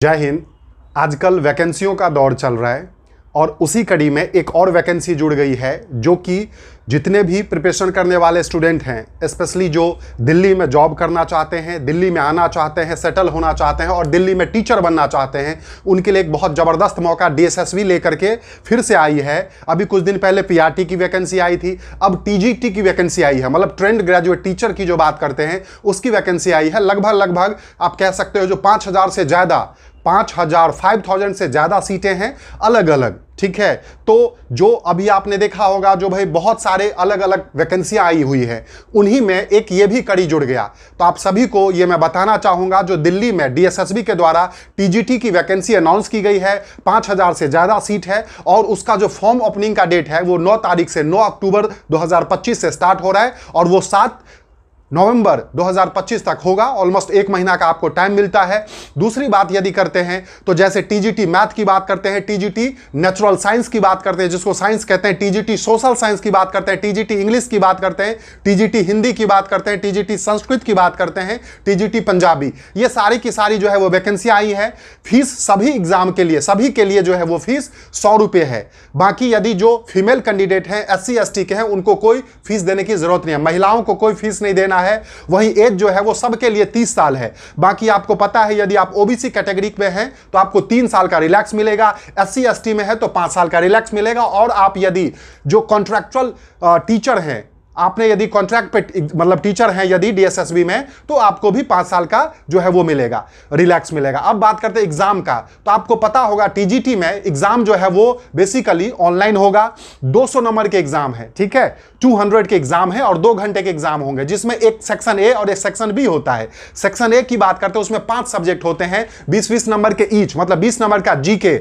जय हिंद। आजकल वैकेंसियों का दौर चल रहा है और उसी कड़ी में एक और वैकेंसी जुड़ गई है जो कि जितने भी प्रिपरेशन करने वाले स्टूडेंट हैं, स्पेशली जो दिल्ली में जॉब करना चाहते हैं, दिल्ली में आना चाहते हैं, सेटल होना चाहते हैं और दिल्ली में टीचर बनना चाहते हैं, उनके लिए एक बहुत ज़बरदस्त मौका डीएसएसबी लेकर के फिर से आई है। अभी कुछ दिन पहले पीआरटी की वैकेंसी आई थी, अब टीजीटी की वैकेंसी आई है, मतलब ट्रेंड ग्रेजुएट टीचर की जो बात करते हैं उसकी वैकेंसी आई है। लगभग आप कह सकते हो जो 5,000 से ज़्यादा 5,000 से ज़्यादा सीटें हैं अलग अलग, ठीक है। तो जो अभी आपने देखा होगा जो भाई बहुत सारे अलग अलग वैकेंसियां आई हुई है, उन्हीं में एक ये भी कड़ी जुड़ गया। तो आप सभी को ये मैं बताना चाहूँगा, जो दिल्ली में डीएसएसबी के द्वारा टीजीटी की वैकेंसी अनाउंस की गई है, 5,000 से ज़्यादा सीट है और उसका जो फॉर्म ओपनिंग का डेट है वो 9 तारीख से 9 अक्टूबर 2025 से स्टार्ट हो रहा है और वो 7 नवंबर 2025 तक होगा। ऑलमोस्ट 1 महीना का आपको टाइम मिलता है। दूसरी बात यदि करते हैं तो जैसे टीजीटी मैथ की बात करते हैं, टीजीटी नेचुरल साइंस की बात करते हैं जिसको साइंस कहते हैं, टीजीटी सोशल साइंस की बात करते हैं, टीजीटी इंग्लिश की बात करते हैं, टीजीटी हिंदी की बात करते हैं, टीजीटी संस्कृत की बात करते हैं, टीजीटी पंजाबी, ये सारी की सारी जो है वो वैकेंसी आई है। फीस सभी एग्जाम के लिए, सभी के लिए जो है वो फीस 100 रुपये है। बाकी यदि जो फीमेल कैंडिडेट हैं, SC ST के हैं, उनको कोई फीस देने की जरूरत नहीं है। महिलाओं को कोई फीस नहीं देना है। वही एज जो है वो सबके लिए 30 साल है। बाकी आपको पता है यदि आप ओबीसी कैटेगरी में हैं तो आपको 3 साल का रिलैक्स मिलेगा, SC ST में है तो 5 साल का रिलैक्स मिलेगा। और आप यदि जो कॉन्ट्रैक्चुअल टीचर हैं, आपने यदि कॉन्ट्रैक्ट पे मतलब टीचर हैं यदि डीएसएसबी में, तो आपको भी 5 साल का जो है वो मिलेगा, रिलैक्स मिलेगा। अब बात करते हैं एग्जाम का, तो आपको पता होगा टीजीटी में एग्जाम जो है वो बेसिकली ऑनलाइन होगा। 200 नंबर के एग्जाम है, ठीक है, 200 के एग्जाम है और 2 घंटे के एग्जाम होंगे, जिसमें एक सेक्शन ए और एक सेक्शन बी होता है। सेक्शन ए की बात करते हैं उसमें 5 सब्जेक्ट होते हैं, 20-20 नंबर के ईच, मतलब 20 नंबर का GK,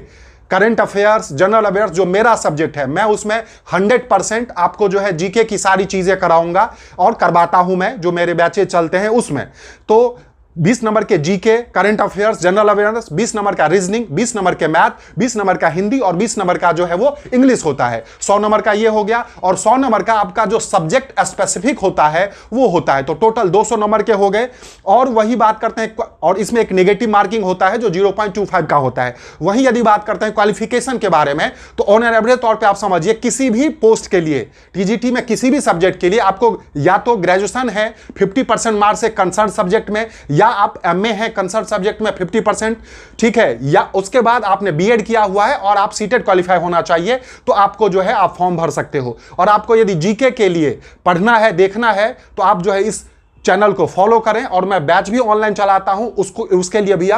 current affairs, general affairs जो मेरा सब्जेक्ट है, मैं उसमें 100% आपको जो है जीके की सारी चीजें कराऊंगा और करवाता हूं मैं, जो मेरे बैचेज चलते हैं उसमें। तो 20 नंबर के GK, current affairs, general awareness, 20 number का रीजनिंग, 20 नंबर के मैथ, 20 नंबर का हिंदी और 20 नंबर का जो है वो इंग्लिश होता है। 100 नंबर का ये हो गया और 100 नंबर का आपका जो सब्जेक्ट स्पेसिफिक होता है वो होता है। तो टोटल 200 नंबर के हो गए। और वही बात करते हैं, और इसमें एक नेगेटिव मार्किंग होता है जो 0.25 का होता है। वहीं यदि बात करते हैं क्वालिफिकेशन के बारे में, तो ऑन एन एवरेज तौर पर आप समझिए किसी भी पोस्ट के लिए, टीजीटी में किसी भी सब्जेक्ट के लिए आपको या तो ग्रेजुएशन है 50% मार्क्स है कंसर्न सब्जेक्ट में, या आप एमए है कंसर्न सब्जेक्ट में 50%, ठीक है, या उसके बाद आपने बीएड किया हुआ है और आप सीटेट क्वालिफाई होना चाहिए, तो आपको जो है आप फॉर्म भर सकते हो। और आपको यदि जीके के लिए पढ़ना है, देखना है, तो आप जो है इस चैनल को फॉलो करें और मैं बैच भी ऑनलाइन चलाता हूं, उसके लिए भी आप